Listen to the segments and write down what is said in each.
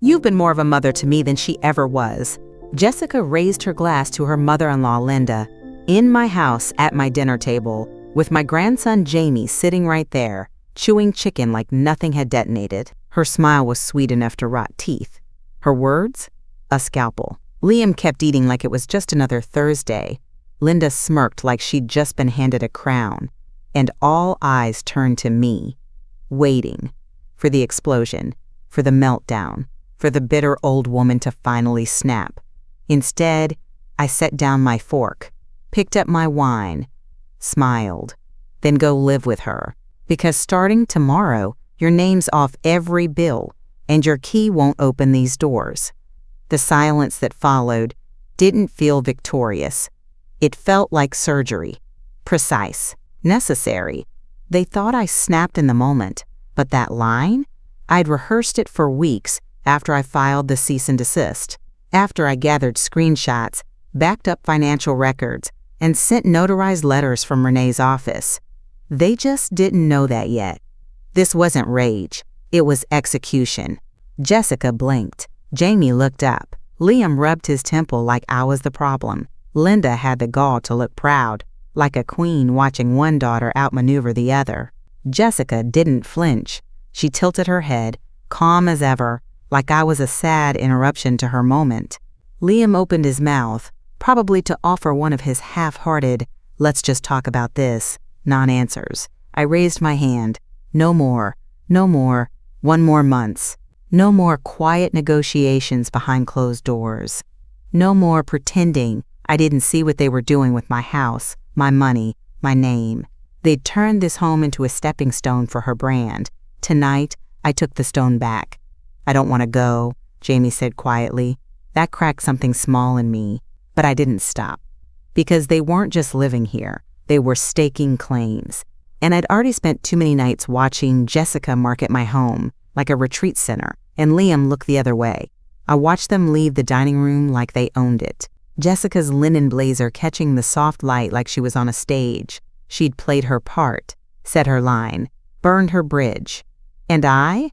You've been more of a mother to me than she ever was." Jessica raised her glass to her mother-in-law, Linda, in my house at my dinner table, with my grandson Jamie sitting right there, chewing chicken like nothing had detonated. Her smile was sweet enough to rot teeth. Her words? A scalpel. Liam kept eating like it was just another Thursday. Linda smirked like she'd just been handed a crown, and all eyes turned to me, waiting for the explosion, for the meltdown, for the bitter old woman to finally snap. Instead, I set down my fork, picked up my wine, smiled, then go live with her, because starting tomorrow, your name's off every bill, and your key won't open these doors. The silence that followed didn't feel victorious. It felt like surgery, precise, necessary. They thought I snapped in the moment, but that line? I'd rehearsed it for weeks after I filed the cease and desist, after I gathered screenshots, backed up financial records, and sent notarized letters from Renee's office. They just didn't know that yet. This wasn't rage, it was execution. Jessica blinked. Jamie looked up. Liam rubbed his temple like I was the problem. Linda had the gall to look proud, like a queen watching one daughter outmaneuver the other. Jessica didn't flinch. She tilted her head, calm as ever, like I was a sad interruption to her moment. Liam opened his mouth, probably to offer one of his half-hearted, "let's just talk about this," non-answers. I raised my hand. No more, no more, 1 more months. No more quiet negotiations behind closed doors. No more pretending I didn't see what they were doing with my house, my money, my name. They'd turned this home into a stepping stone for her brand. Tonight, I took the stone back. "I don't want to go," Jamie said quietly. That cracked something small in me, but I didn't stop. Because they weren't just living here, they were staking claims. And I'd already spent too many nights watching Jessica market my home like a retreat center, and Liam look the other way. I watched them leave the dining room like they owned it. Jessica's linen blazer catching the soft light like she was on a stage. She'd played her part, said her line, burned her bridge. And I'd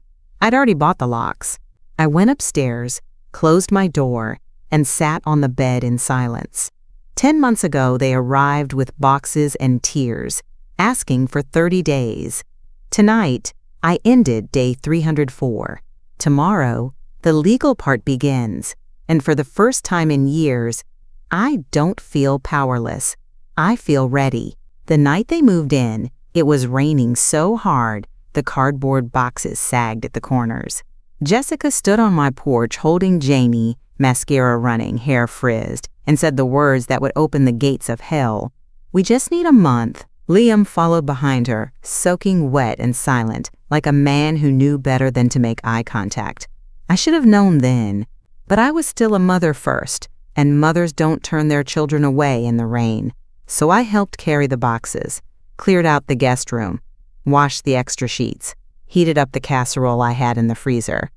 already bought the locks. I went upstairs, closed my door, and sat on the bed in silence. 10 months ago, they arrived with boxes and tears, asking for 30 days. Tonight, I ended day 304. Tomorrow, the legal part begins, and for the first time in years, I don't feel powerless. I feel ready. The night they moved in, it was raining so hard, the cardboard boxes sagged at the corners. Jessica stood on my porch holding Jamie, mascara running, hair frizzed, and said the words that would open the gates of hell. "We just need a month." Liam followed behind her, soaking wet and silent, like a man who knew better than to make eye contact. I should have known then, but I was still a mother first, and mothers don't turn their children away in the rain. So I helped carry the boxes, cleared out the guest room, washed the extra sheets, heated up the casserole I had in the freezer.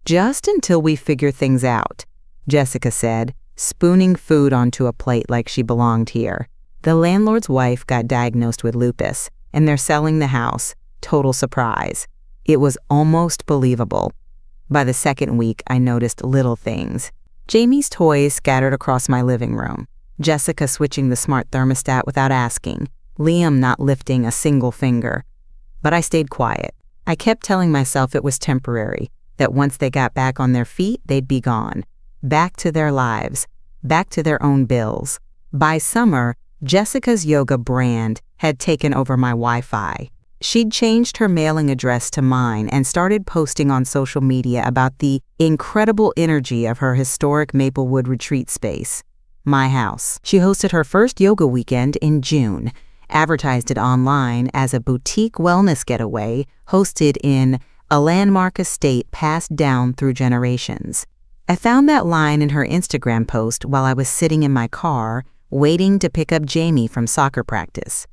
"Just until we figure things out," Jessica said, spooning food onto a plate like she belonged here. The landlord's wife got diagnosed with lupus, and they're selling the house. Total surprise. It was almost believable. By the second week, I noticed little things. Jamie's toys scattered across my living room. Jessica switching the smart thermostat without asking. Liam not lifting a single finger. But I stayed quiet. I kept telling myself it was temporary, that once they got back on their feet, they'd be gone. Back to their lives, back to their own bills. By summer, Jessica's yoga brand had taken over my Wi-Fi. She'd changed her mailing address to mine and started posting on social media about the incredible energy of her historic Maplewood retreat space, my house. She hosted her first yoga weekend in June, advertised it online as a boutique wellness getaway hosted in a landmark estate passed down through generations. I found that line in her Instagram post while I was sitting in my car, waiting to pick up Jamie from soccer practice.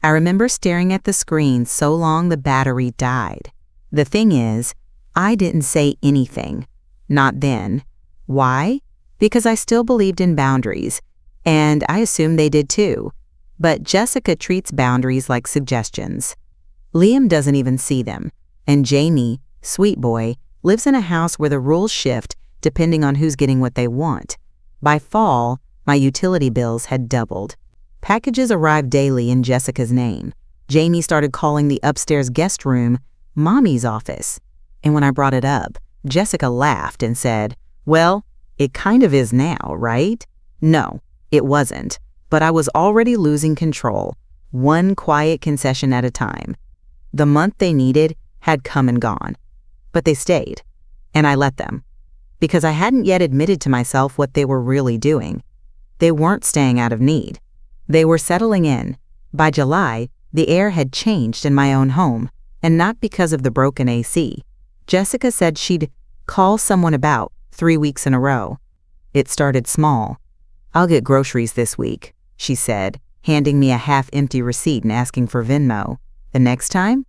I remember staring at the screen so long the battery died. The thing is, I didn't say anything. Not then. Why? Because I still believed in boundaries, and I assumed they did too. But Jessica treats boundaries like suggestions. Liam doesn't even see them, and Jamie, sweet boy, lives in a house where the rules shift depending on who's getting what they want. By fall, my utility bills had doubled. Packages arrived daily in Jessica's name. Jamie started calling the upstairs guest room Mommy's office. And when I brought it up, Jessica laughed and said, "Well, it kind of is now, right?" No, it wasn't, but I was already losing control, one quiet concession at a time. The month they needed had come and gone, but they stayed, and I let them, because I hadn't yet admitted to myself what they were really doing. They weren't staying out of need. They were settling in. By July, the air had changed in my own home, and not because of the broken AC. Jessica said she'd call someone about 3 weeks in a row. It started small. "I'll get groceries this week," she said, handing me a half-empty receipt and asking for Venmo. The next time?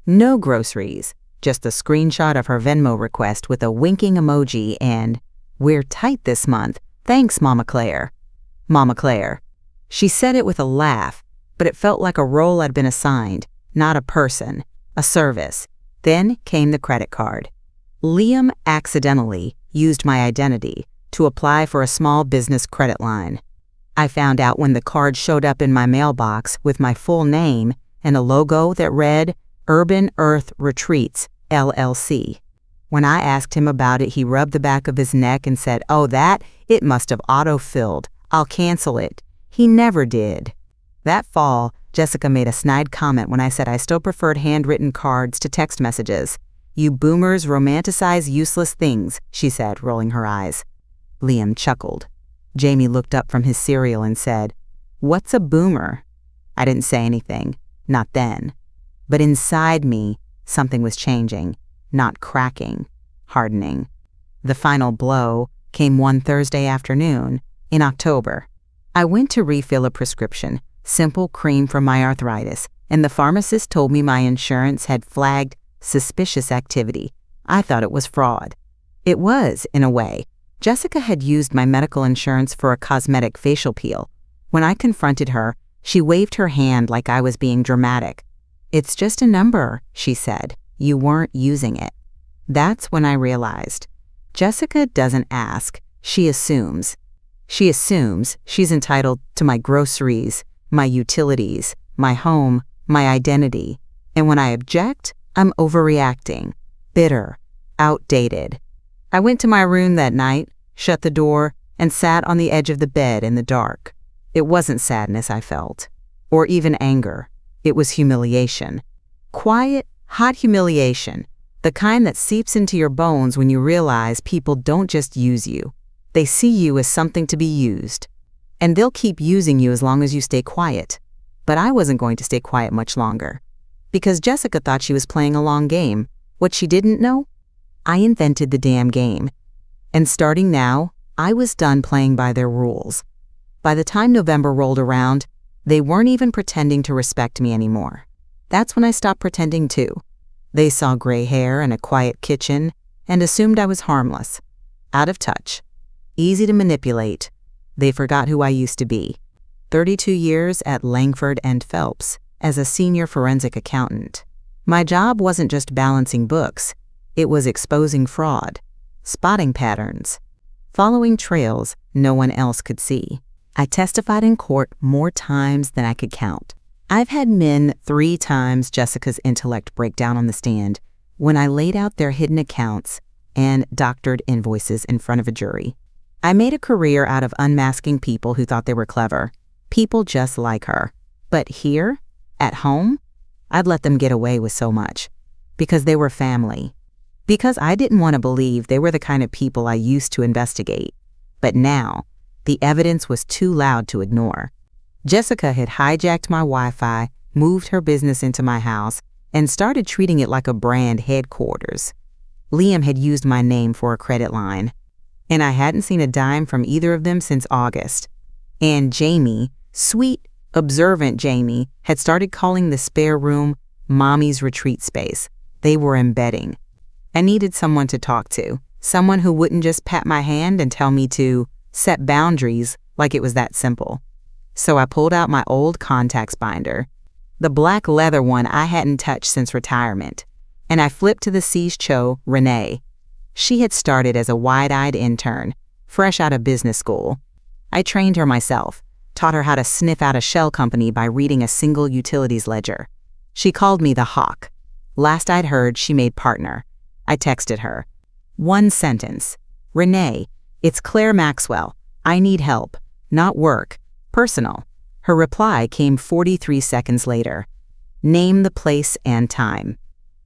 No groceries, just a screenshot of her Venmo request with a winking emoji and, "We're tight this month. Thanks, Mama Claire." Mama Claire. She said it with a laugh, but it felt like a role I'd been assigned, not a person, a service. Then came the credit card. Liam accidentally used my identity to apply for a small business credit line. I found out when the card showed up in my mailbox with my full name and a logo that read Urban Earth Retreats, LLC. When I asked him about it, he rubbed the back of his neck and said, "Oh, it must have auto-filled. I'll cancel it." He never did. That fall, Jessica made a snide comment when I said I still preferred handwritten cards to text messages. "You boomers romanticize useless things," she said, rolling her eyes. Liam chuckled. Jamie looked up from his cereal and said, "What's a boomer?" I didn't say anything, not then. But inside me, something was changing, not cracking, hardening. The final blow came one Thursday afternoon in October. I went to refill a prescription, simple cream for my arthritis, and the pharmacist told me my insurance had flagged suspicious activity. I thought it was fraud. It was, in a way. Jessica had used my medical insurance for a cosmetic facial peel. When I confronted her, she waved her hand like I was being dramatic. "It's just a number," she said. "You weren't using it." That's when I realized. Jessica doesn't ask, she assumes. She assumes she's entitled to my groceries, my utilities, my home, my identity. And when I object, I'm overreacting, bitter, outdated. I went to my room that night, shut the door, and sat on the edge of the bed in the dark. It wasn't sadness I felt, or even anger. It was humiliation. Quiet, hot humiliation, the kind that seeps into your bones when you realize people don't just use you. They see you as something to be used. And they'll keep using you as long as you stay quiet. But I wasn't going to stay quiet much longer. Because Jessica thought she was playing a long game. What she didn't know? I invented the damn game. And starting now, I was done playing by their rules. By the time November rolled around, they weren't even pretending to respect me anymore. That's when I stopped pretending too. They saw gray hair and a quiet kitchen and assumed I was harmless, out of touch, easy to manipulate. They forgot who I used to be. 32 years at Langford and Phelps as a senior forensic accountant. My job wasn't just balancing books. It was exposing fraud, spotting patterns, following trails no one else could see. I testified in court more times than I could count. I've had men 3 times Jessica's intellect break down on the stand when I laid out their hidden accounts and doctored invoices in front of a jury. I made a career out of unmasking people who thought they were clever, people just like her. But here, at home, I'd let them get away with so much because they were family. Because I didn't want to believe they were the kind of people I used to investigate. But now, the evidence was too loud to ignore. Jessica had hijacked my Wi-Fi, moved her business into my house, and started treating it like a brand headquarters. Liam had used my name for a credit line, and I hadn't seen a dime from either of them since August. And Jamie, sweet, observant Jamie, had started calling the spare room Mommy's retreat space. They were embedding. I needed someone to talk to, someone who wouldn't just pat my hand and tell me to set boundaries like it was that simple. So I pulled out my old contacts binder, the black leather one I hadn't touched since retirement, and I flipped to the Sees Cho Renee, She had started as a wide-eyed intern, fresh out of business school. I trained her myself, taught her how to sniff out a shell company by reading a single utilities ledger. She called me the Hawk. Last I'd heard, she made partner. I texted her. One sentence. Renee, it's Claire Maxwell. I need help. Not work. Personal. Her reply came 43 seconds later. Name the place and time.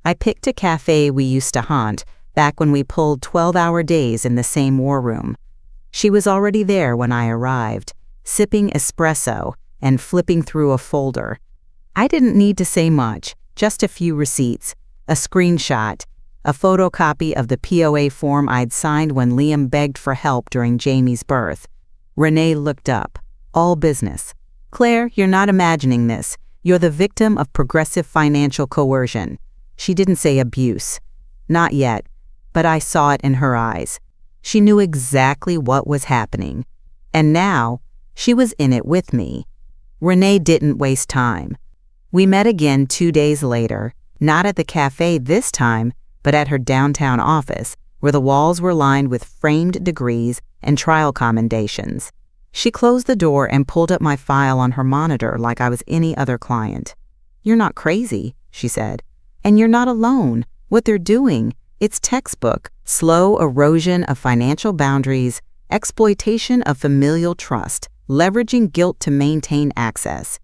I picked a cafe we used to haunt back when we pulled 12-hour days in the same war room. She was already there when I arrived, sipping espresso and flipping through a folder. I didn't need to say much, just a few receipts, a screenshot, a photocopy of the POA form I'd signed when Liam begged for help during Jamie's birth. Renee looked up. All business. Claire, you're not imagining this. You're the victim of progressive financial coercion. She didn't say abuse. Not yet, but I saw it in her eyes. She knew exactly what was happening. And now, she was in it with me. Renee didn't waste time. We met again 2 days later, not at the cafe this time, but at her downtown office, where the walls were lined with framed degrees and trial commendations. She closed the door and pulled up my file on her monitor like I was any other client. You're not crazy, she said. And you're not alone. What they're doing, it's textbook. Slow erosion of financial boundaries, exploitation of familial trust, leveraging guilt to maintain access.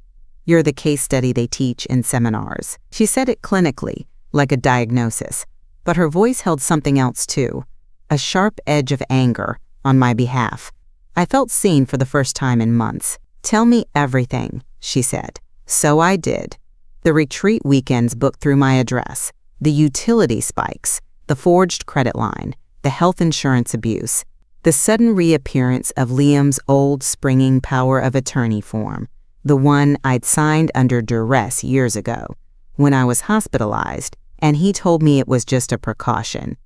You're the case study they teach in seminars. She said it clinically, like a diagnosis, but her voice held something else too, a sharp edge of anger on my behalf. I felt seen for the first time in months. Tell me everything, she said. So I did. The retreat weekends booked through my address, the utility spikes, the forged credit line, the health insurance abuse, the sudden reappearance of Liam's old springing power of attorney form, the one I'd signed under duress years ago, when I was hospitalized, and he told me it was just a precaution.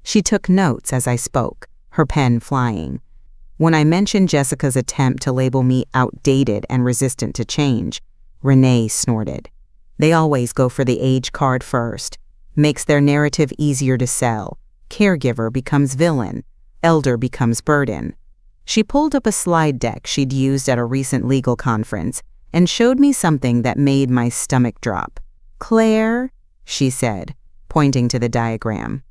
She took notes as I spoke, her pen flying. When I mentioned Jessica's attempt to label me outdated and resistant to change, Renee snorted. They always go for the age card first. Makes their narrative easier to sell. Caregiver becomes villain. Elder becomes burden. She pulled up a slide deck she'd used at a recent legal conference and showed me something that made my stomach drop. Claire, she said, pointing to the diagram.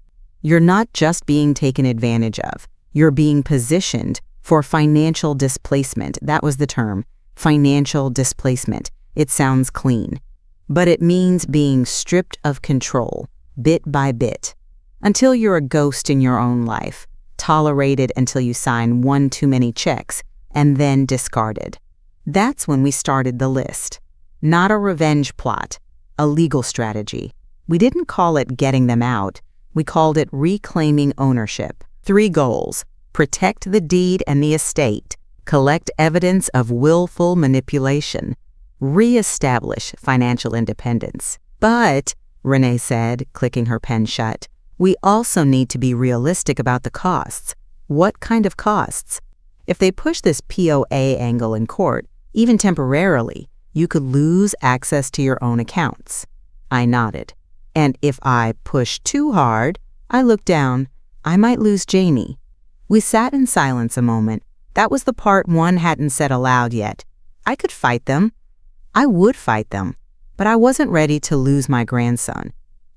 You're not just being taken advantage of. You're being positioned for financial displacement. That was the term, financial displacement. It sounds clean. But it means being stripped of control, bit by bit, until you're a ghost in your own life, tolerated until you sign one too many checks, and then discarded. That's when we started the list. Not a revenge plot, a legal strategy. We didn't call it getting them out. We called it reclaiming ownership. 3 goals: protect the deed and the estate, collect evidence of willful manipulation, re-establish financial independence. But, Renee said, clicking her pen shut, we also need to be realistic about the costs. What kind of costs? If they push this POA angle in court, even temporarily, you could lose access to your own accounts. I nodded. And if I push too hard, I looked down, I might lose Jamie. We sat in silence a moment. That was the part one hadn't said aloud yet. I could fight them. I would fight them. But I wasn't ready to lose my grandson.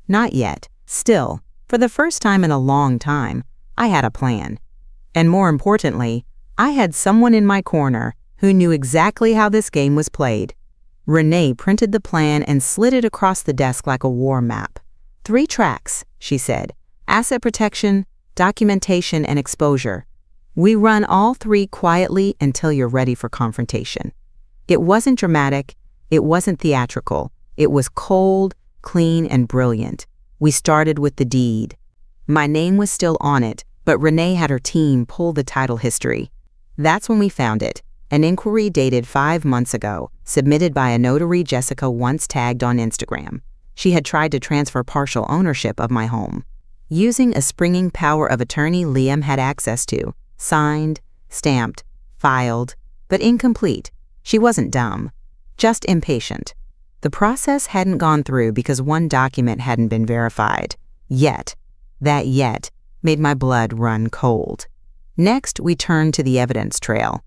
Not yet. Still, for the first time in a long time, I had a plan. And more importantly, I had someone in my corner who knew exactly how this game was played. Renee printed the plan and slid it across the desk like a war map. 3 tracks, she said. Asset protection, documentation, and exposure. We run all 3 quietly until you're ready for confrontation. It wasn't dramatic. It wasn't theatrical. It was cold, clean, and brilliant. We started with the deed. My name was still on it, but Renee had her team pull the title history. That's when we found it. An inquiry dated 5 months ago, submitted by a notary Jessica once tagged on Instagram. She had tried to transfer partial ownership of my home, using a springing power of attorney Liam had access to, signed, stamped, filed, but incomplete. She wasn't dumb, just impatient. The process hadn't gone through because one document hadn't been verified. Yet. That yet made my blood run cold. Next, we turned to the evidence trail.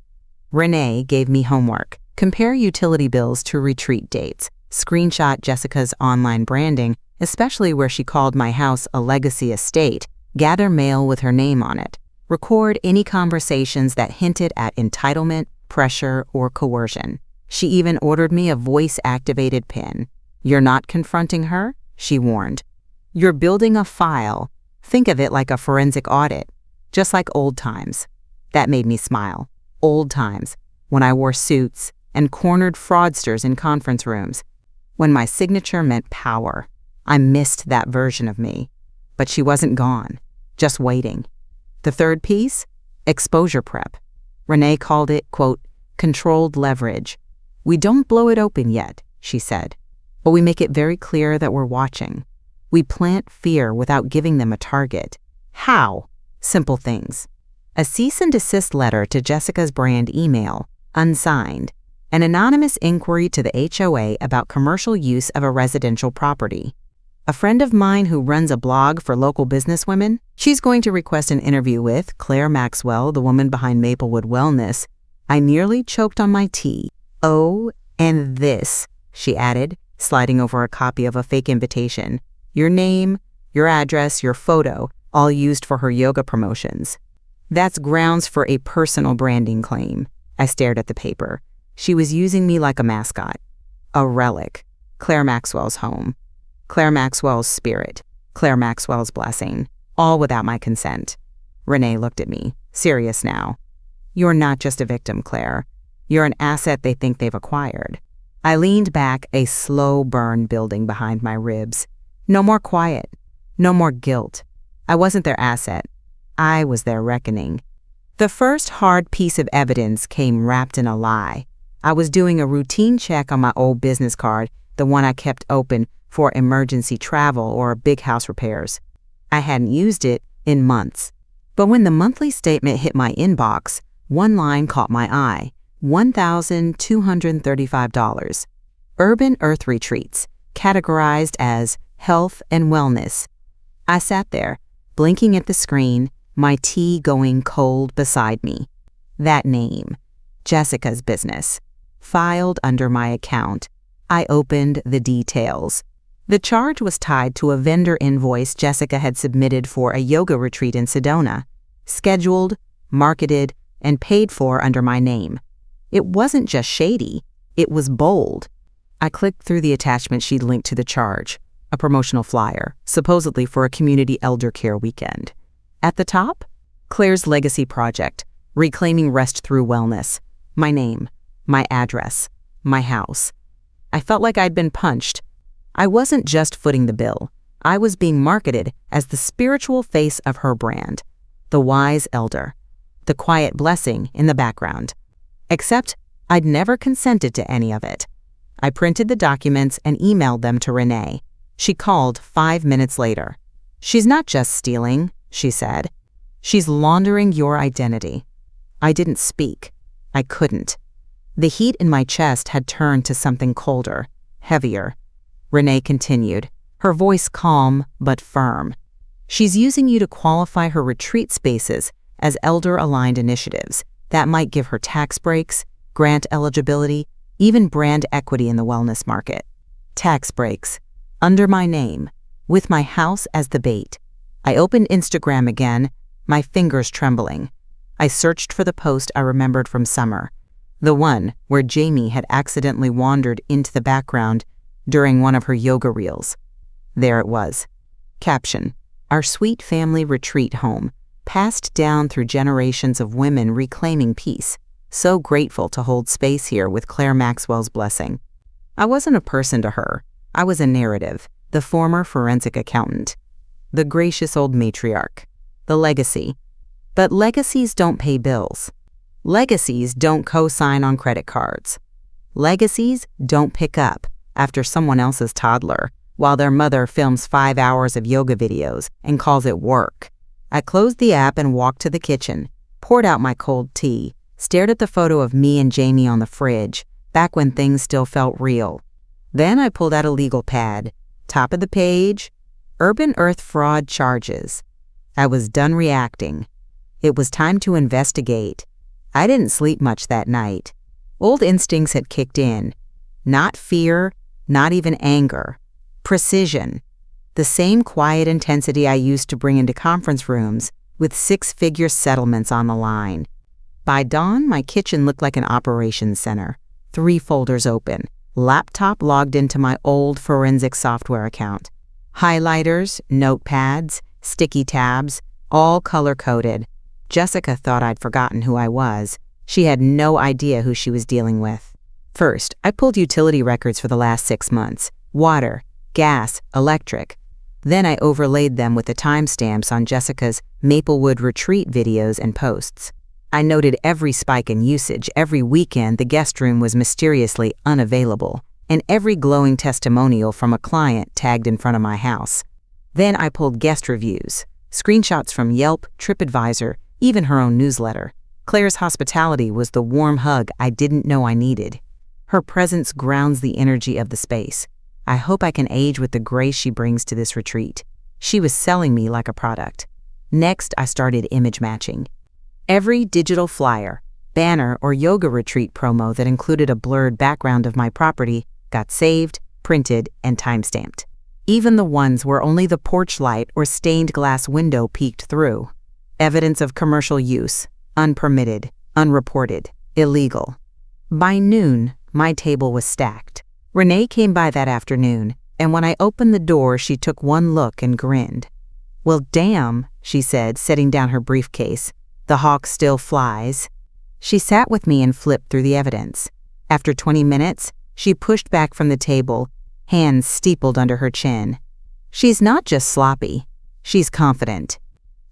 Renee gave me homework. Compare utility bills to retreat dates. Screenshot Jessica's online branding, especially where she called my house a legacy estate. Gather mail with her name on it. Record any conversations that hinted at entitlement, pressure, or coercion. She even ordered me a voice-activated pin. You're not confronting her? She warned. You're building a file. Think of it like a forensic audit, just like old times. That made me smile. Old times, when I wore suits and cornered fraudsters in conference rooms, when my signature meant power. I missed that version of me. But she wasn't gone, just waiting. The third piece? Exposure prep. Renee called it, quote, controlled leverage. We don't blow it open yet, she said, but we make it very clear that we're watching. We plant fear without giving them a target. How? Simple things. A cease and desist letter to Jessica's brand email, unsigned. An anonymous inquiry to the HOA about commercial use of a residential property. A friend of mine who runs a blog for local businesswomen, she's going to request an interview with Claire Maxwell, the woman behind Maplewood Wellness. I nearly choked on my tea. Oh, and this, she added, sliding over a copy of a fake invitation. Your name, your address, your photo, all used for her yoga promotions. That's grounds for a personal branding claim. I stared at the paper. She was using me like a mascot. A relic. Claire Maxwell's home. Claire Maxwell's spirit. Claire Maxwell's blessing. All without my consent. Renee looked at me, serious now. You're not just a victim, Claire. You're an asset they think they've acquired. I leaned back, a slow burn building behind my ribs. No more quiet. No more guilt. I wasn't their asset. I was their reckoning. The first hard piece of evidence came wrapped in a lie. I was doing a routine check on my old business card, the one I kept open for emergency travel or big house repairs. I hadn't used it in months. But when the monthly statement hit my inbox, one line caught my eye. $1,235. Urban Earth Retreats, categorized as health and wellness. I sat there, blinking at the screen, my tea going cold beside me. That name, Jessica's business, filed under my account. I opened the details. The charge was tied to a vendor invoice Jessica had submitted for a yoga retreat in Sedona, scheduled, marketed, and paid for under my name. It wasn't just shady, it was bold. I clicked through the attachment she'd linked to the charge, a promotional flyer, supposedly for a community elder care weekend. At the top, Claire's legacy project, reclaiming rest through wellness. My name, my address, my house. I felt like I'd been punched. I wasn't just footing the bill. I was being marketed as the spiritual face of her brand, the wise elder, the quiet blessing in the background. Except I'd never consented to any of it. I printed the documents and emailed them to Renee. She called 5 minutes later. She's not just stealing, she said. She's laundering your identity. I didn't speak. I couldn't. The heat in my chest had turned to something colder, heavier. Renee continued, her voice calm but firm. She's using you to qualify her retreat spaces as elder-aligned initiatives that might give her tax breaks, grant eligibility, even brand equity in the wellness market. Tax breaks, under my name, with my house as the bait. I opened Instagram again, my fingers trembling. I searched for the post I remembered from summer, the one where Jamie had accidentally wandered into the background during one of her yoga reels. There it was. Caption, our sweet family retreat home, passed down through generations of women reclaiming peace. So grateful to hold space here with Claire Maxwell's blessing. I wasn't a person to her. I was a narrative, the former forensic accountant, the gracious old matriarch, the legacy. But legacies don't pay bills. Legacies don't co-sign on credit cards. Legacies don't pick up after someone else's toddler while their mother films 5 hours of yoga videos and calls it work. I closed the app and walked to the kitchen, poured out my cold tea, stared at the photo of me and Jamie on the fridge, back when things still felt real. Then I pulled out a legal pad. Top of the page, Urban Earth fraud charges. I was done reacting. It was time to investigate. I didn't sleep much that night. Old instincts had kicked in. Not fear, not even anger. Precision. The same quiet intensity I used to bring into conference rooms with six-figure settlements on the line. By dawn, my kitchen looked like an operations center. 3 folders open. Laptop logged into my old forensic software account. Highlighters, notepads, sticky tabs, all color-coded. Jessica thought I'd forgotten who I was. She had no idea who she was dealing with. First, I pulled utility records for the last 6 months. Water, gas, electric. Then I overlaid them with the timestamps on Jessica's Maplewood retreat videos and posts. I noted every spike in usage. Every weekend the guest room was mysteriously unavailable, and every glowing testimonial from a client tagged in front of my house. Then I pulled guest reviews, screenshots from Yelp, TripAdvisor, even her own newsletter. Claire's hospitality was the warm hug I didn't know I needed. Her presence grounds the energy of the space. I hope I can age with the grace she brings to this retreat. She was selling me like a product. Next, I started image matching. Every digital flyer, banner, or yoga retreat promo that included a blurred background of my property got saved, printed, and timestamped. Even the ones where only the porch light or stained glass window peeked through. Evidence of commercial use, unpermitted, unreported, illegal. By noon, my table was stacked. Renee came by that afternoon, and when I opened the door, she took one look and grinned. "Well, damn," she said, setting down her briefcase. "The hawk still flies." She sat with me and flipped through the evidence. After 20 minutes, she pushed back from the table, hands steepled under her chin. "She's not just sloppy. She's confident."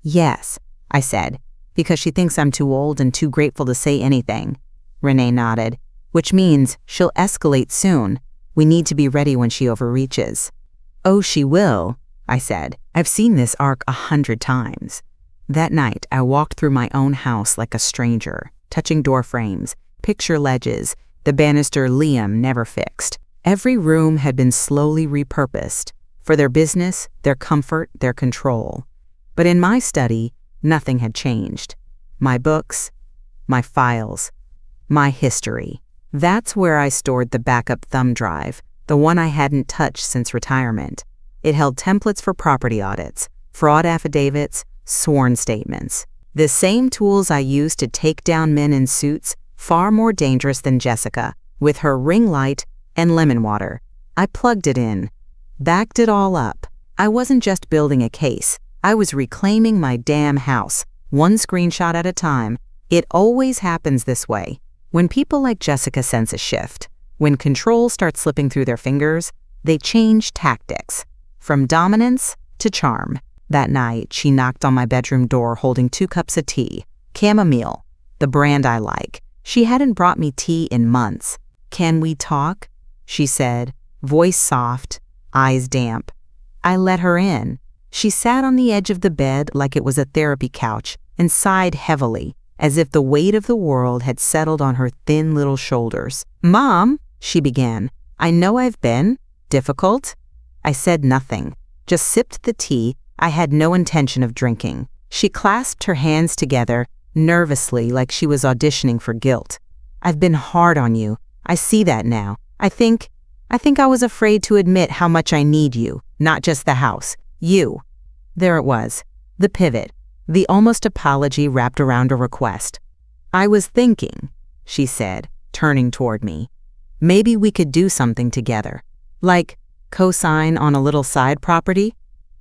"Yes," I said, "because she thinks I'm too old and too grateful to say anything." Renee nodded. "Which means she'll escalate soon. We need to be ready when she overreaches." "Oh, she will," I said. "I've seen this arc 100 times." That night, I walked through my own house like a stranger, touching door frames, picture ledges, the banister Liam never fixed. Every room had been slowly repurposed for their business, their comfort, their control. But in my study, nothing had changed. My books, my files, my history. That's where I stored the backup thumb drive, the one I hadn't touched since retirement. It held templates for property audits, fraud affidavits, sworn statements. The same tools I used to take down men in suits, far more dangerous than Jessica, with her ring light and lemon water. I plugged it in, backed it all up. I wasn't just building a case. I was reclaiming my damn house, one screenshot at a time. It always happens this way. When people like Jessica sense a shift, when control starts slipping through their fingers, they change tactics, from dominance to charm. That night, she knocked on my bedroom door holding 2 cups of tea, chamomile, the brand I like. She hadn't brought me tea in months. "Can we talk?" she said, voice soft, eyes damp. I let her in. She sat on the edge of the bed like it was a therapy couch and sighed heavily, as if the weight of the world had settled on her thin little shoulders. "Mom," she began, "I know I've been difficult." I said nothing, just sipped the tea I had no intention of drinking. She clasped her hands together, nervously, like she was auditioning for guilt. "I've been hard on you. I see that now. I think I was afraid to admit how much I need you, not just the house. You." There it was, the pivot, the almost apology wrapped around a request. "I was thinking," she said, turning toward me, "maybe we could do something together. Like co-sign on a little side property?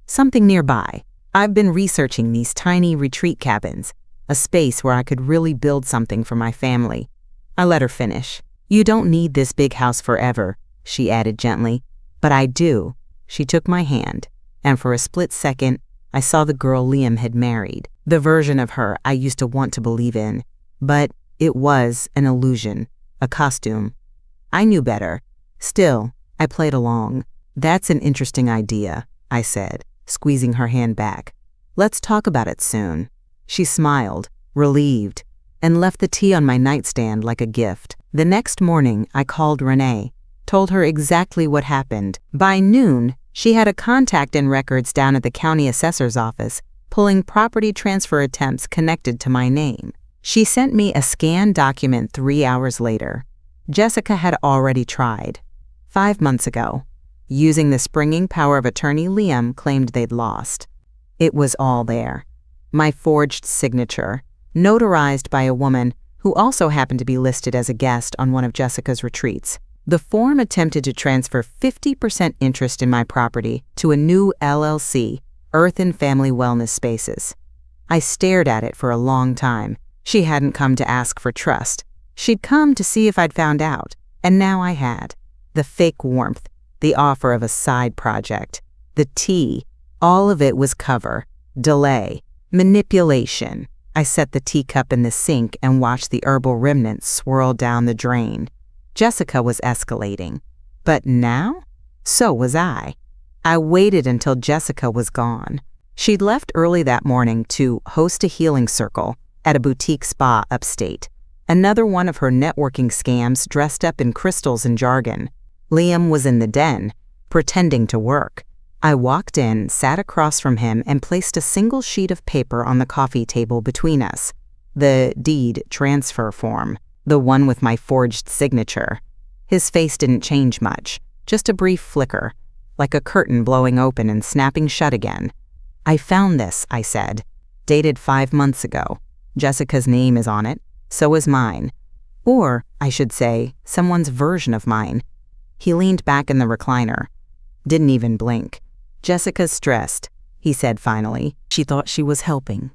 Something nearby. I've been researching these tiny retreat cabins, a space where I could really build something for my family." I let her finish. "You don't need this big house forever," she added gently. "But I do." She took my hand, and for a split second, I saw the girl Liam had married, the version of her I used to want to believe in. But it was an illusion, a costume. I knew better. Still, I played along. "That's an interesting idea," I said, squeezing her hand back. "Let's talk about it soon." She smiled, relieved, and left the tea on my nightstand like a gift. The next morning, I called Renee, told her exactly what happened. By noon, she had a contact in records down at the county assessor's office, pulling property transfer attempts connected to my name. She sent me a scanned document 3 hours later. Jessica had already tried. 5 months ago. Using the springing power of attorney Liam claimed they'd lost. It was all there. My forged signature, notarized by a woman who also happened to be listed as a guest on one of Jessica's retreats. The form attempted to transfer 50% interest in my property to a new LLC, Earth and Family Wellness Spaces. I stared at it for a long time. She hadn't come to ask for trust. She'd come to see if I'd found out, and now I had. The fake warmth, the offer of a side project, the tea, all of it was cover, delay, manipulation. I set the teacup in the sink and watched the herbal remnants swirl down the drain. Jessica was escalating. But now? So was I. I waited until Jessica was gone. She'd left early that morning to host a healing circle at a boutique spa upstate. Another one of her networking scams dressed up in crystals and jargon. Liam was in the den, pretending to work. I walked in, sat across from him, and placed a single sheet of paper on the coffee table between us. The deed transfer form, the one with my forged signature. His face didn't change much, just a brief flicker, like a curtain blowing open and snapping shut again. I found this, I said, dated 5 months ago. Jessica's name is on it, so is mine. Or, I should say, someone's version of mine. He leaned back in the recliner. Didn't even blink. Jessica's stressed, he said finally. She thought she was helping.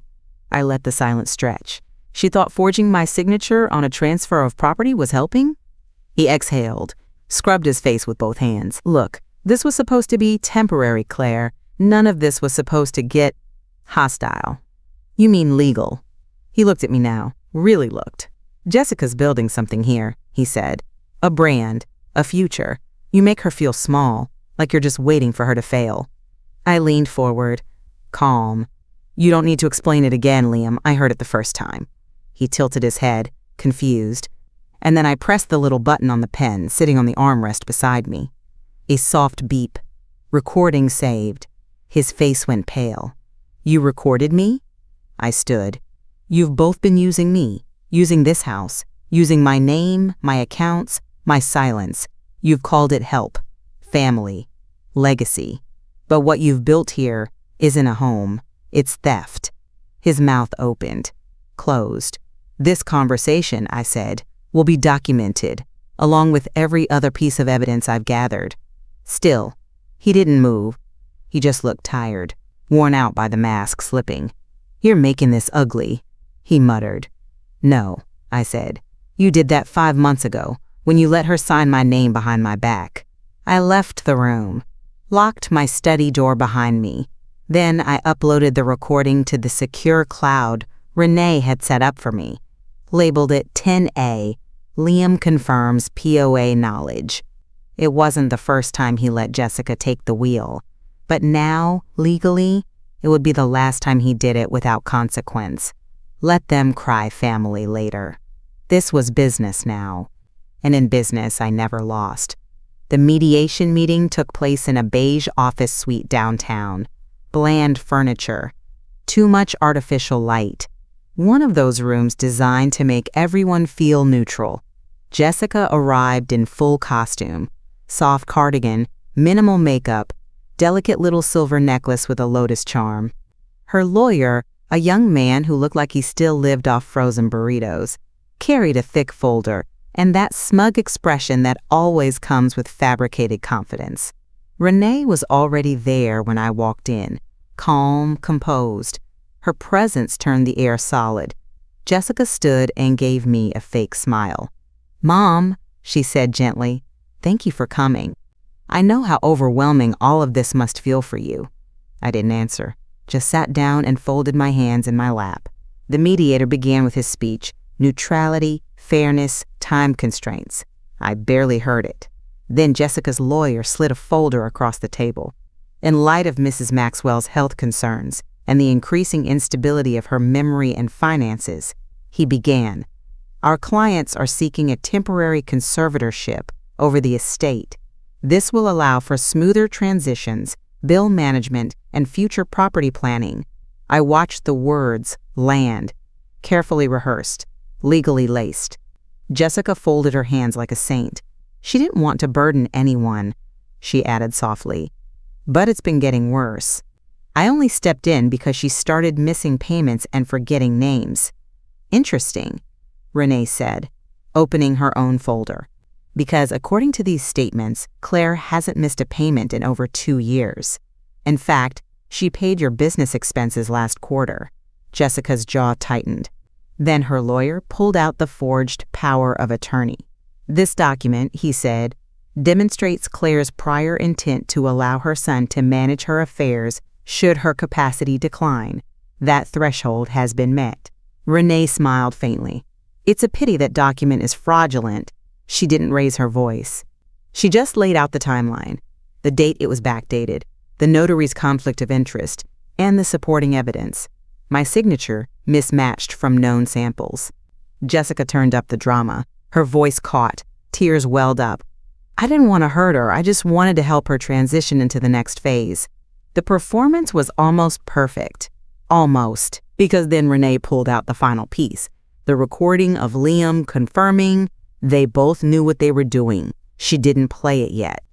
I let the silence stretch. She thought forging my signature on a transfer of property was helping? He exhaled, scrubbed his face with both hands. Look, this was supposed to be temporary, Claire. None of this was supposed to get hostile. You mean legal? He looked at me now, really looked. Jessica's building something here, he said. A brand, a future. You make her feel small, like you're just waiting for her to fail. I leaned forward, calm. You don't need to explain it again, Liam. I heard it the first time. He tilted his head, confused. And then I pressed the little button on the pen sitting on the armrest beside me. A soft beep. Recording saved. His face went pale. You recorded me? I stood. You've both been using me, using this house, using my name, my accounts, my silence. You've called it help, family, legacy. But what you've built here isn't a home. It's theft. His mouth opened, closed. This conversation, I said, will be documented, along with every other piece of evidence I've gathered. Still, he didn't move. He just looked tired, worn out by the mask slipping. You're making this ugly, he muttered. No, I said. You did that 5 months ago, when you let her sign my name behind my back. I left the room, locked my study door behind me. Then I uploaded the recording to the secure cloud Renee had set up for me, labeled it 10A, Liam confirms POA knowledge. It wasn't the first time he let Jessica take the wheel, but now, legally, it would be the last time he did it without consequence. Let them cry family later. This was business now, and in business I never lost. The mediation meeting took place in a beige office suite downtown. Bland furniture, too much artificial light. One of those rooms designed to make everyone feel neutral. Jessica arrived in full costume, soft cardigan, minimal makeup, delicate little silver necklace with a lotus charm. Her lawyer, a young man who looked like he still lived off frozen burritos, carried a thick folder and that smug expression that always comes with fabricated confidence. Renee was already there when I walked in, calm, composed. Her presence turned the air solid. Jessica stood and gave me a fake smile. Mom, she said gently, thank you for coming. I know how overwhelming all of this must feel for you. I didn't answer, just sat down and folded my hands in my lap. The mediator began with his speech, neutrality, fairness, time constraints. I barely heard it. Then Jessica's lawyer slid a folder across the table. In light of Mrs. Maxwell's health concerns and the increasing instability of her memory and finances, he began. Our clients are seeking a temporary conservatorship over the estate. This will allow for smoother transitions, bill management, and future property planning. I watched the words land, carefully rehearsed, legally laced. Jessica folded her hands like a saint. She didn't want to burden anyone, she added softly. But it's been getting worse. I only stepped in because she started missing payments and forgetting names. Interesting, Renee said, opening her own folder. Because according to these statements, Claire hasn't missed a payment in over 2 years. In fact, she paid your business expenses last quarter. Jessica's jaw tightened. Then her lawyer pulled out the forged power of attorney. This document, he said, demonstrates Claire's prior intent to allow her son to manage her affairs should her capacity decline. That threshold has been met. Renee smiled faintly. It's a pity that document is fraudulent. She didn't raise her voice. She just laid out the timeline, the date it was backdated, the notary's conflict of interest, and the supporting evidence. My signature mismatched from known samples. Jessica turned up the drama. Her voice caught. Tears welled up. I didn't want to hurt her. I just wanted to help her transition into the next phase. The performance was almost perfect. Almost. Because then Renee pulled out the final piece. The recording of Liam confirming they both knew what they were doing. She didn't play it yet.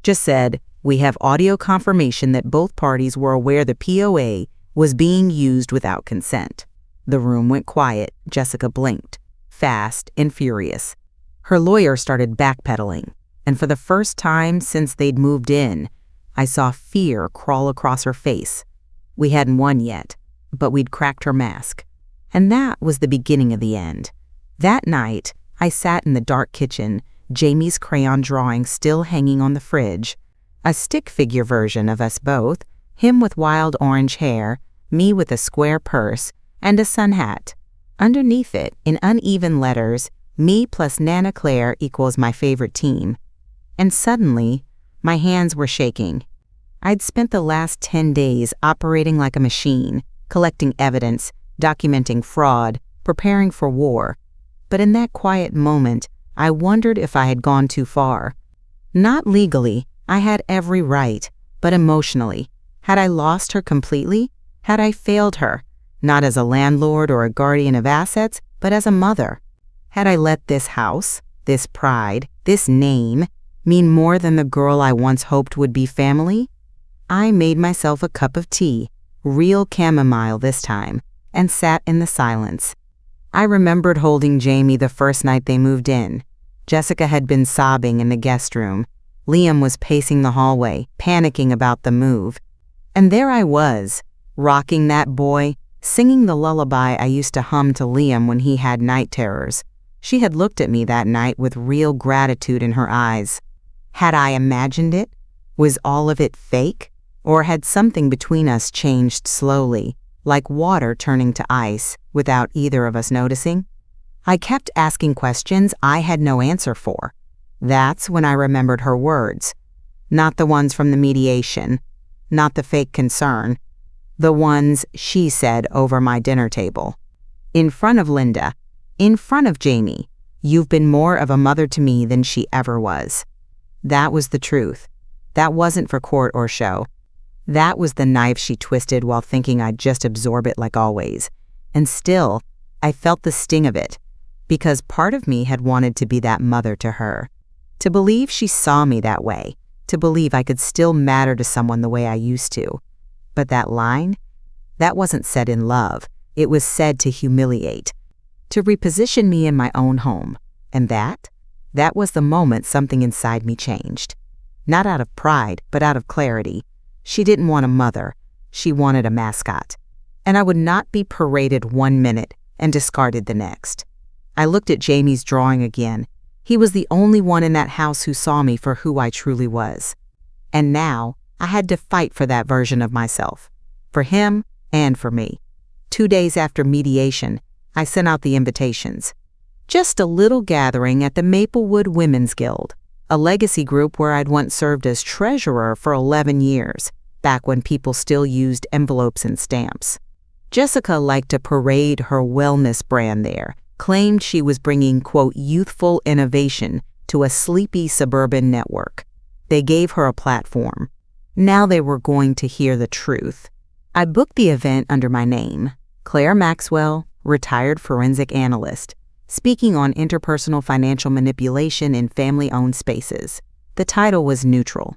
Just said, we have audio confirmation that both parties were aware the POA was being used without consent. The room went quiet. Jessica blinked, fast and furious. Her lawyer started backpedaling, and for the first time since they'd moved in, I saw fear crawl across her face. We hadn't won yet, but we'd cracked her mask. And that was the beginning of the end. That night, I sat in the dark kitchen, Jamie's crayon drawing still hanging on the fridge, a stick figure version of us both, him with wild orange hair, me with a square purse, and a sun hat. Underneath it, in uneven letters, me plus Nana Claire equals my favorite team. And suddenly, my hands were shaking. I'd spent the last 10 days operating like a machine, collecting evidence, documenting fraud, preparing for war. But in that quiet moment, I wondered if I had gone too far. Not legally, I had every right, but emotionally. Had I lost her completely? Had I failed her? Not as a landlord or a guardian of assets, but as a mother. Had I let this house, this pride, this name, mean more than the girl I once hoped would be family? I made myself a cup of tea, real chamomile this time, and sat in the silence. I remembered holding Jamie the first night they moved in. Jessica had been sobbing in the guest room. Liam was pacing the hallway, panicking about the move. And there I was, rocking that boy, singing the lullaby I used to hum to Liam when he had night terrors. She had looked at me that night with real gratitude in her eyes. Had I imagined it? Was all of it fake? Or had something between us changed slowly, like water turning to ice, without either of us noticing? I kept asking questions I had no answer for. That's when I remembered her words. Not the ones from the mediation, not the fake concern, the ones she said over my dinner table. In front of Linda, in front of Jamie, you've been more of a mother to me than she ever was. That was the truth. That wasn't for court or show. That was the knife she twisted while thinking I'd just absorb it like always. And still, I felt the sting of it, because part of me had wanted to be that mother to her. To believe she saw me that way, to believe I could still matter to someone the way I used to. But that line? That wasn't said in love. It was said to humiliate, to reposition me in my own home. And that was the moment something inside me changed. Not out of pride, but out of clarity. She didn't want a mother. She wanted a mascot. And I would not be paraded 1 minute and discarded the next. I looked at Jamie's drawing again. He was the only one in that house who saw me for who I truly was. And now, I had to fight for that version of myself. For him and for me. 2 days after mediation, I sent out the invitations. Just a little gathering at the Maplewood Women's Guild, a legacy group where I'd once served as treasurer for 11 years, back when people still used envelopes and stamps. Jessica liked to parade her wellness brand there, claimed she was bringing, quote, youthful innovation to a sleepy suburban network. They gave her a platform. Now they were going to hear the truth. I booked the event under my name, Claire Maxwell, retired forensic analyst, speaking on interpersonal financial manipulation in family-owned spaces. The title was neutral.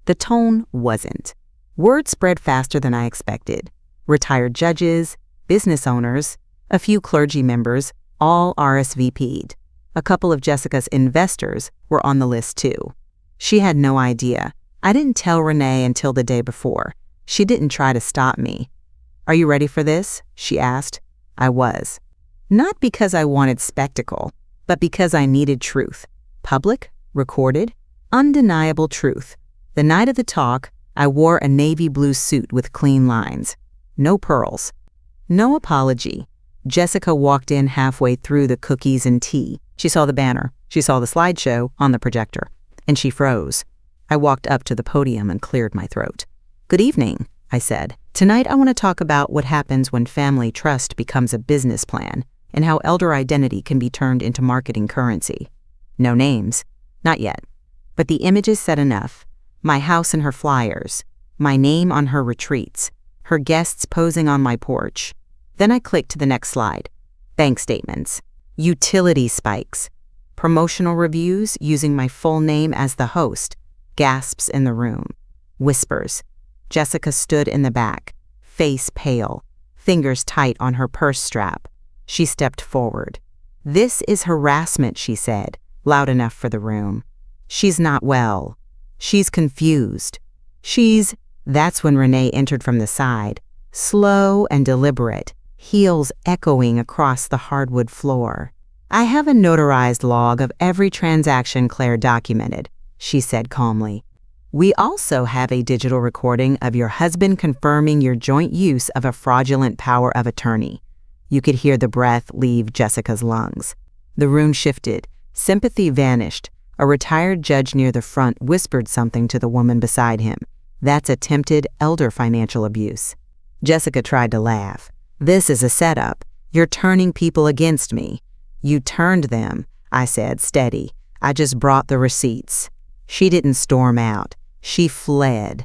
The tone wasn't. Word spread faster than I expected. Retired judges, business owners, a few clergy members, all RSVP'd. A couple of Jessica's investors were on the list too. She had no idea. I didn't tell Renee until the day before. She didn't try to stop me. "Are you ready for this?" she asked. I was. Not because I wanted spectacle, but because I needed truth. Public, recorded, undeniable truth. The night of the talk, I wore a navy blue suit with clean lines. No pearls. No apology. Jessica walked in halfway through the cookies and tea. She saw the banner. She saw the slideshow on the projector. And she froze. I walked up to the podium and cleared my throat. "Good evening," I said. "Tonight I want to talk about what happens when family trust becomes a business plan and how elder identity can be turned into marketing currency." No names. Not yet. But the images said enough. My house and her flyers. My name on her retreats. Her guests posing on my porch. Then I clicked to the next slide. Bank statements. Utility spikes. Promotional reviews using my full name as the host. Gasps in the room. Whispers. Jessica stood in the back, face pale, fingers tight on her purse strap. She stepped forward. "This is harassment," she said, loud enough for the room. "She's not well. She's confused. That's when Renee entered from the side, slow and deliberate, heels echoing across the hardwood floor. "I have a notarized log of every transaction Claire documented," she said calmly. "We also have a digital recording of your husband confirming your joint use of a fraudulent power of attorney." You could hear the breath leave Jessica's lungs. The room shifted. Sympathy vanished. A retired judge near the front whispered something to the woman beside him. "That's attempted elder financial abuse." Jessica tried to laugh. "This is a setup. You're turning people against me." "You turned them," I said, steady. "I just brought the receipts." She didn't storm out. She fled.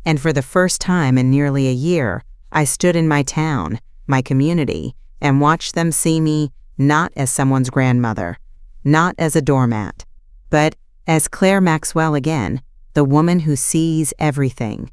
And for the first time in nearly a year, I stood in my town, my community, and watched them see me not as someone's grandmother, not as a doormat, but as Claire Maxwell again, the woman who sees everything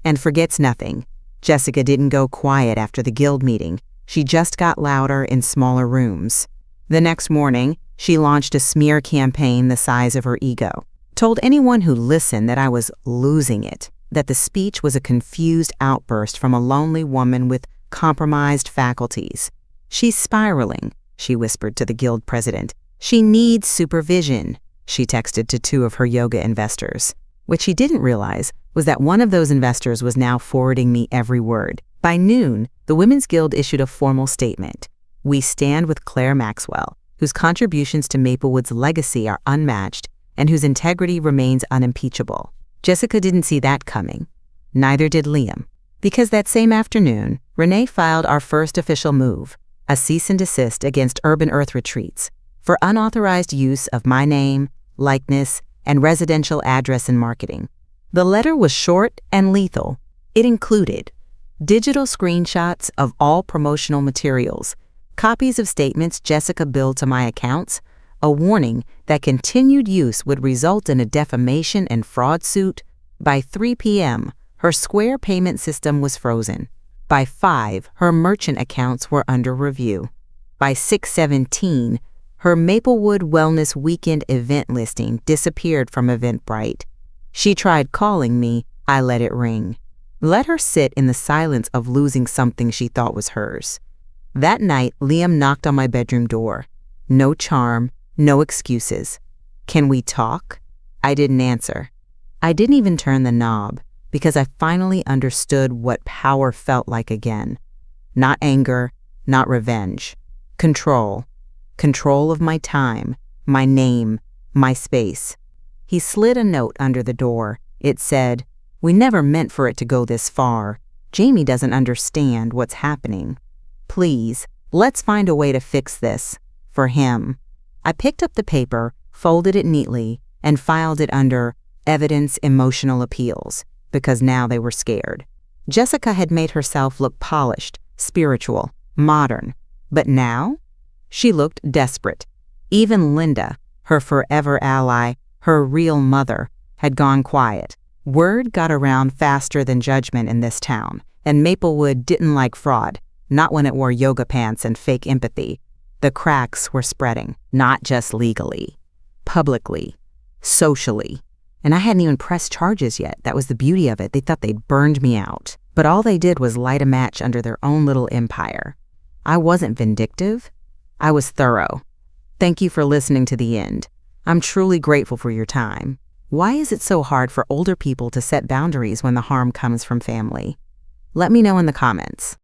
and forgets nothing. Jessica didn't go quiet after the guild meeting. She just got louder in smaller rooms. The next morning, she launched a smear campaign the size of her ego. Told anyone who listened that I was losing it, that the speech was a confused outburst from a lonely woman with compromised faculties. "She's spiraling," she whispered to the guild president. "She needs supervision," she texted to two of her yoga investors. What she didn't realize was that one of those investors was now forwarding me every word. By noon, the Women's Guild issued a formal statement. "We stand with Claire Maxwell, whose contributions to Maplewood's legacy are unmatched and whose integrity remains unimpeachable." Jessica didn't see that coming. Neither did Liam. Because that same afternoon, Renee filed our first official move, a cease and desist against Urban Earth Retreats, for unauthorized use of my name, likeness, and residential address in marketing. The letter was short and lethal. It included digital screenshots of all promotional materials, copies of statements Jessica billed to my accounts, a warning that continued use would result in a defamation and fraud suit. By 3 p.m., her Square payment system was frozen. By 5, her merchant accounts were under review. By 6:17, her Maplewood Wellness Weekend event listing disappeared from Eventbrite. She tried calling me. I let it ring. Let her sit in the silence of losing something she thought was hers. That night, Liam knocked on my bedroom door. No charm, no excuses. "Can we talk?" I didn't answer. I didn't even turn the knob, because I finally understood what power felt like again. Not anger, not revenge. Control. Control of my time, my name, my space. He slid a note under the door. It said, "We never meant for it to go this far. Jamie doesn't understand what's happening. Please, let's find a way to fix this. For him." I picked up the paper, folded it neatly, and filed it under Evidence Emotional Appeals, because now they were scared. Jessica had made herself look polished, spiritual, modern. But now? She looked desperate. Even Linda, her forever ally, her real mother, had gone quiet. Word got around faster than judgment in this town, and Maplewood didn't like fraud, not when it wore yoga pants and fake empathy. The cracks were spreading, not just legally, publicly, socially. And I hadn't even pressed charges yet. That was the beauty of it. They thought they'd burned me out. But all they did was light a match under their own little empire. I wasn't vindictive. I was thorough. Thank you for listening to the end. I'm truly grateful for your time. Why is it so hard for older people to set boundaries when the harm comes from family? Let me know in the comments.